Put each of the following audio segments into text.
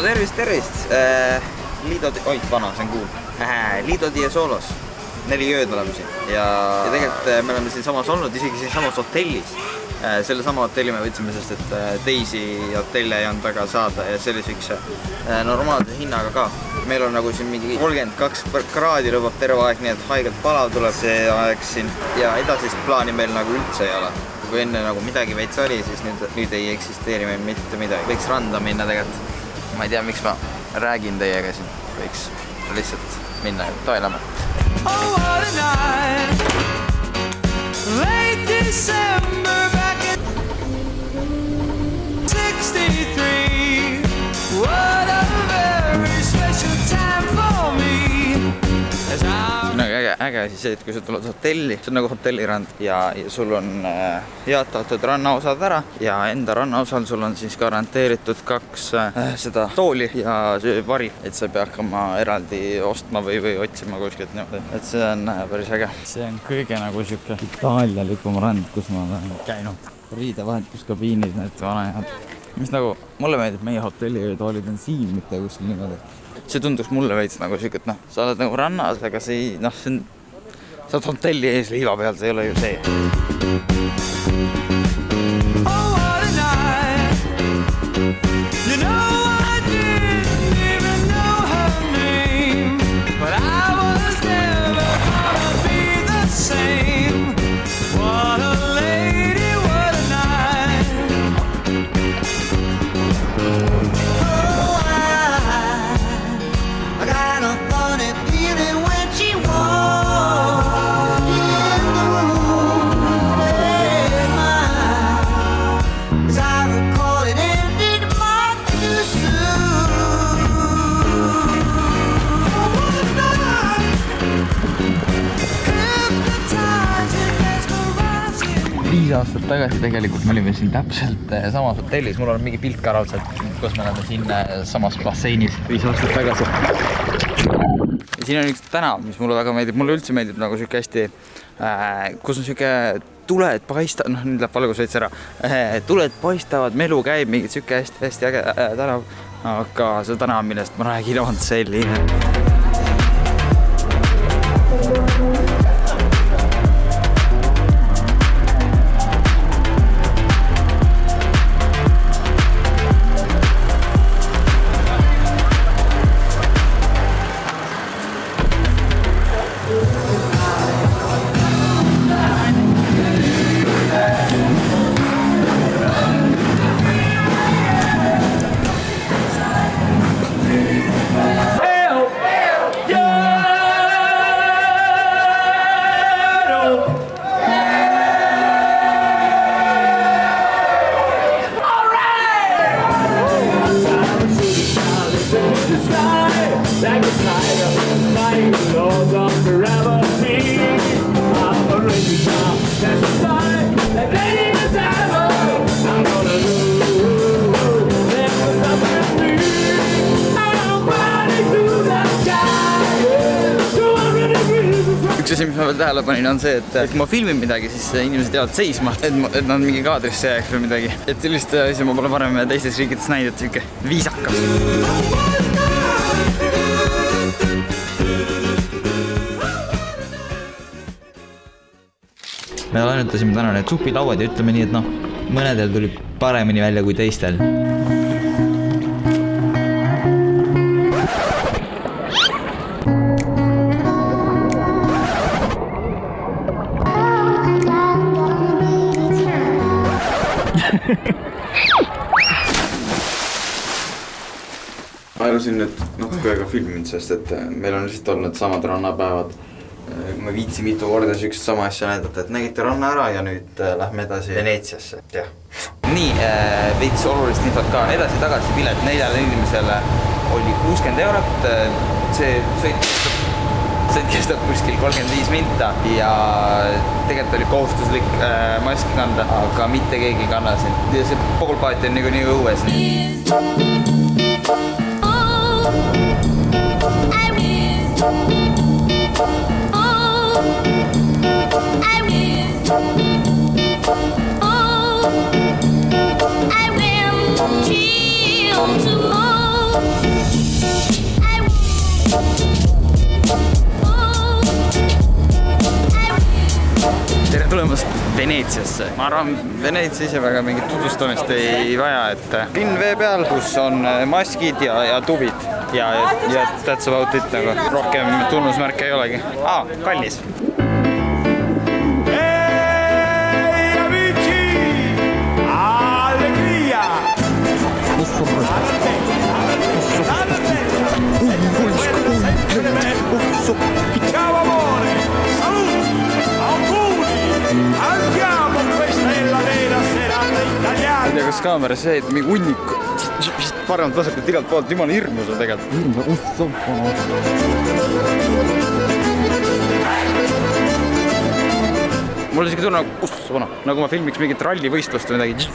tervist! Liido... Oi, vana, see on kuul. Liido Dia Solos. 4 ööd oleme siin. Ja tegelikult me oleme siin samas olnud, isegi siin samas hotellis. Selle sama hotelli me võtsime, sest et teisi hotelle ei olnud väga saada ja see oli üks normaalse hinnaga ka. Meil on nagu siin mingi 32 kraadi lõbab terve aeg, nii et haigelt palav tuleb see aeg siin. Ja edasist plaani meil nagu üldse ei ole. Kui enne nagu midagi veits oli, siis nüüd ei eksisteeri meil mitte midagi. Võiks randa minna tegelikult. Ma ei tea, miks ma räägin teiega siin. Võiks lihtsalt minna ja toilama. Oh, what a night. Late December back in 63. What a very special time for me. See on äge siis see, et kui sa tuled hotelli, see on nagu hotellirand ja sul on jaatatud rannaosad ära ja enda rannaosal sul on siis garanteeritud 2 seda tooli ja vari, et sa ei pea hakkama eraldi ostma või otsima kuskilt niimoodi. Et see on päris äge. See on kõige nagu siuke itaalialikum rand, kus ma olen käinud. Riidevahetuskabiinid, need vanajad. Mis nagu, mulle meeldib meie hotellitoolid on siin, mitte kuskil niimoodi. See tunduks mulle veits nagu siuke, et sa oled nagu rannas, aga see on, sa oled hotelli ees liiva peal, see ei ole ju see. Oh, what a night. You know I didn't even know her name, but I was never gonna be the same. What a lady, what a night. I got a funny feeling when she walked in the room at mine. As I recall, it ended much too soon. What a night. Hypnotizing, mesmerizing. 5 aastat tagasi tegelikult me olime siin täpselt samas hotellis. Mul on mingi pilt ka raudselt, kus me oleme siin samas basseinis 5 aastat tagasi. Ja siin on üks tänav, mis mulle väga meeldib. Mulle üldse meeldib nagu siuke hästi, kus on siuke tuled paistavad, nüüd läheb valgus veits ära. Tuled paistavad, melu käib, mingi siuke hästi äge tänav. Aga see tänav, millest ma räägin, on selline. Üks asi, mis ma veel tähele panin, on see, et kui ma filmin midagi, siis inimesed jäävad seisma, et nad mingi kaadrisse jääks või midagi. Et sellist asja ma pole varem teistes riikides näinud, et siuke viisakas. Me lainutasime täna need supilauad ja ütleme nii, et mõnedel tuli paremini välja kui teistel. Ma arvasin nüüd natuke aega filminud, sest et meil on lihtsalt olnud samad rannapäevad. Ma viitsin mitu korda siukest sama asja näidata, et nägite ranna ära ja nüüd lähme edasi Veneetsiasse. Nii, veits olulist infot ka. Edasi-tagasi pilet 4 inimesele oli 60 eurot. See sõit kestab kuskil 35 minta ja tegelikult oli kohustuslik maski kanda, aga mitte keegi kanna siin. Ja see poolpaati on nii õues. I will chill tomorrow. Veneetsiasse. Ma arvan, Veneetsia ise väga mingit tutvustamist ei vaja, et linn vee peal, kus on maskid ja tuvid ja that's about it nagu. Rohkem tunnusmärke ei olegi. Kallis. Ciao amore, saluti, auguri, andiamo, questa è la vera serata italiana. Ma tea, kas kaameras see, et mingi hunnik paremalt vasakult igalt poolt, jumala hirmus on tegelikult. Mul on isegi tunne nagu ma filmiks mingit rallivõistlust või midagi.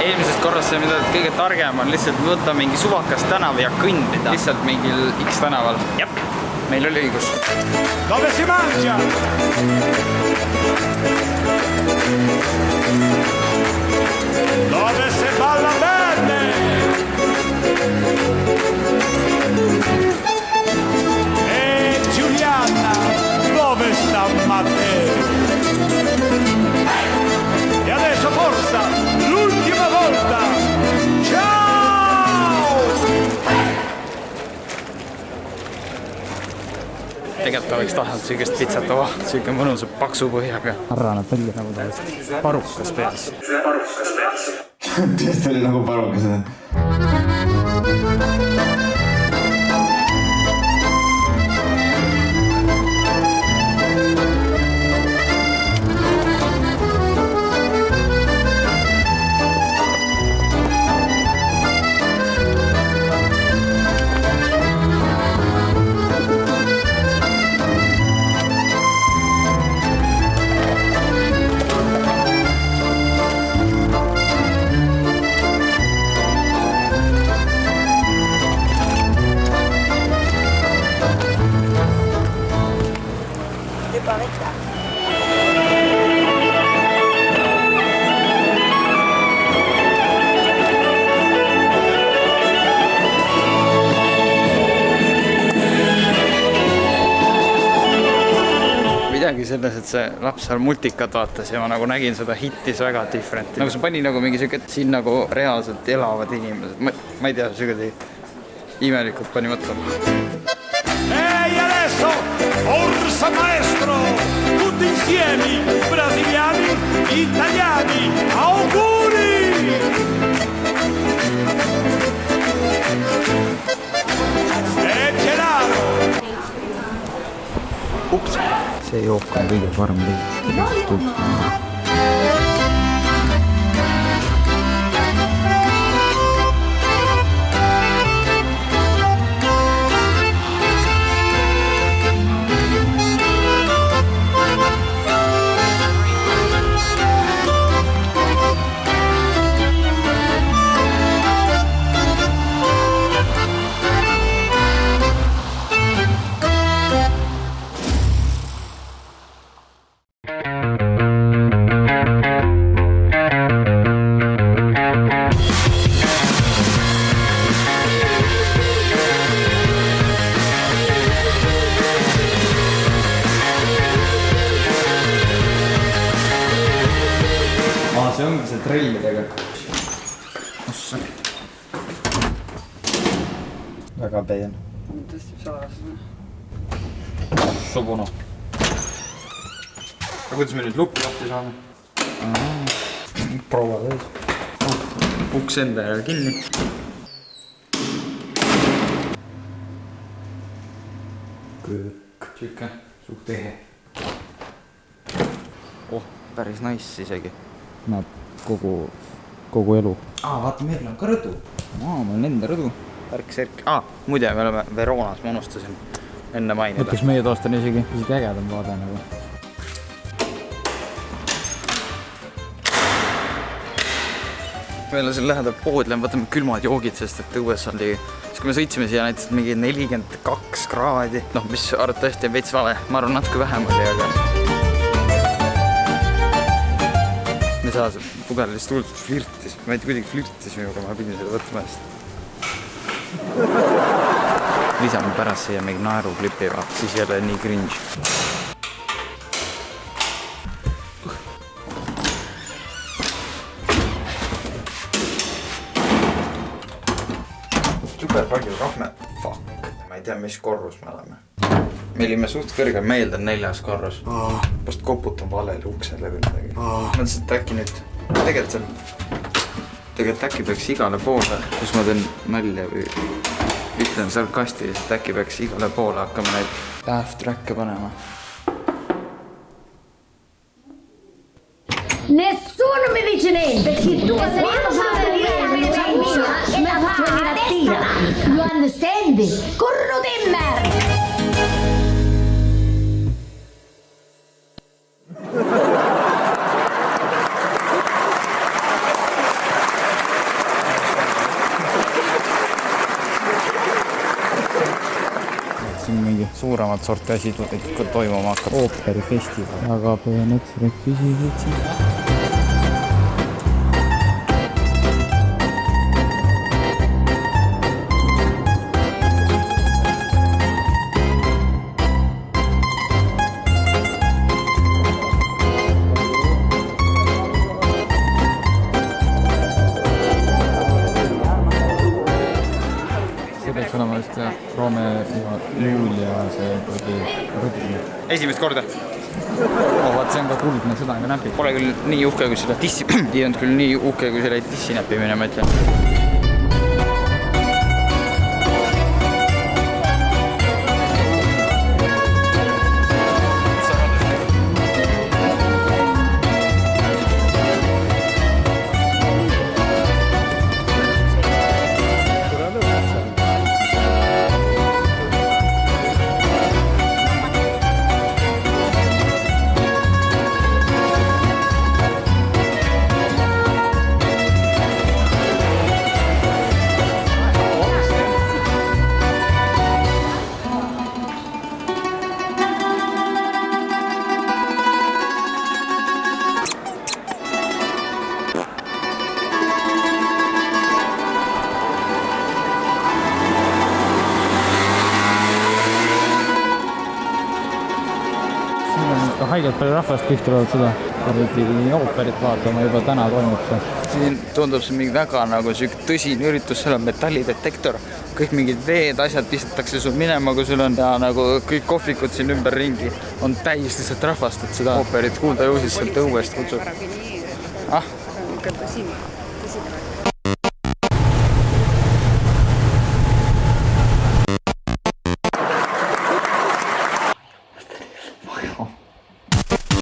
Eelmisest korrast see, mida kõige targem on lihtsalt võtta mingi suvakas tänav ja kõndida lihtsalt mingil X tänaval. Jep, meil oli õigus. Dove si mangia? Dove si balla bene? Giuliana, dove sta Matteo? E adesso forza, l'ultima volta! Ciao! Tegelikult oleks tahtnud süügest pitsat süüke mõnus paksu põhjaga. Arra näeb välja nagu täiesti parukas peas. Tõesti oli nagu parukas. Midagi selles, et see laps seal multikat vaatas ja ma nagu nägin seda hittis väga different. Nagu see pani nagu mingi siuke, et siin nagu reaalselt elavad inimesed. Ma ei tea, siuke imelikult pani mõtlema. Ehi adesso, Orsa maestro, tutti insieme, brasiliani, italiani, auguri! E Gennaro! Ups! See jook on kõige parem tegelikult. See ongi see trellidega. Ossa. Väga peen. Tõesti salasena. Sobuna. Aga kuidas me nüüd lukki lahti saame? Proova vees. Uks enda järel kinni. Kõik. Tšükke. Suht ehe. Päris nice isegi. Näeb kogu elu. Vaata, meil on ka rõdu. Meil on enda rõdu. Värk-särk. Muide, me oleme Veronas, ma unustasin enne mainida. Võttes meie toast on isegi ägedam vaade nagu. Meil on siin lähedal poodlem, võtame külmad joogid, sest et õues oli... Siis kui me sõitsime siia näiteks mingi 42 kraadi. Mis arvatavasti on veits vale. Ma arvan, natuke vähem oli, aga... Me saa pugel lihtsalt hullult flirtis. Ma ei tea, kuidagi flirtis minuga, ma pidin seda võtma eest. Lisame pärast siia mingi naeruklipi, siis jälle nii cringe. ei tea, mis korrus me oleme. Me olime suht kõrgel, ma eeldan 4. korrus. Past koputan valele uksele või midagi. Mõtlesin, et äkki nüüd, tegelikult äkki peaks igale poole, kus ma teen nalja või ütlen sarkastiliselt, äkki peaks igale poole hakkama neid laugh-track'e panema. Nessuno mi dice niente, perché tu sei una mattina. You understand? Corro di merda! siin mingi suuremat sorti asi toimuma hakkab. Ooperifestival. Jagab need rekvisiidid siin. Peaks olema just Romeo ja Julia see rõdine. Esimest korda. Vaat see on ka kuldne südame näpi. Pole küll nii uhke kui seda dissi, ei olnud küll nii uhke kui selle dissi näppimine, ma ütlen. Haigelt palju rahvast kõik tulevad seda ooperit vaatama, juba täna toimub see. Siin tundub see mingi väga nagu süük tõsine üritus, seal on metallidetektor, kõik mingid veed, asjad visatakse sul minema, kui sul on ja nagu kõik kohvikud siin ümber ringi on täis lihtsalt rahvast, et seda ooperit kuulda ju siis sealt õuest kutsub.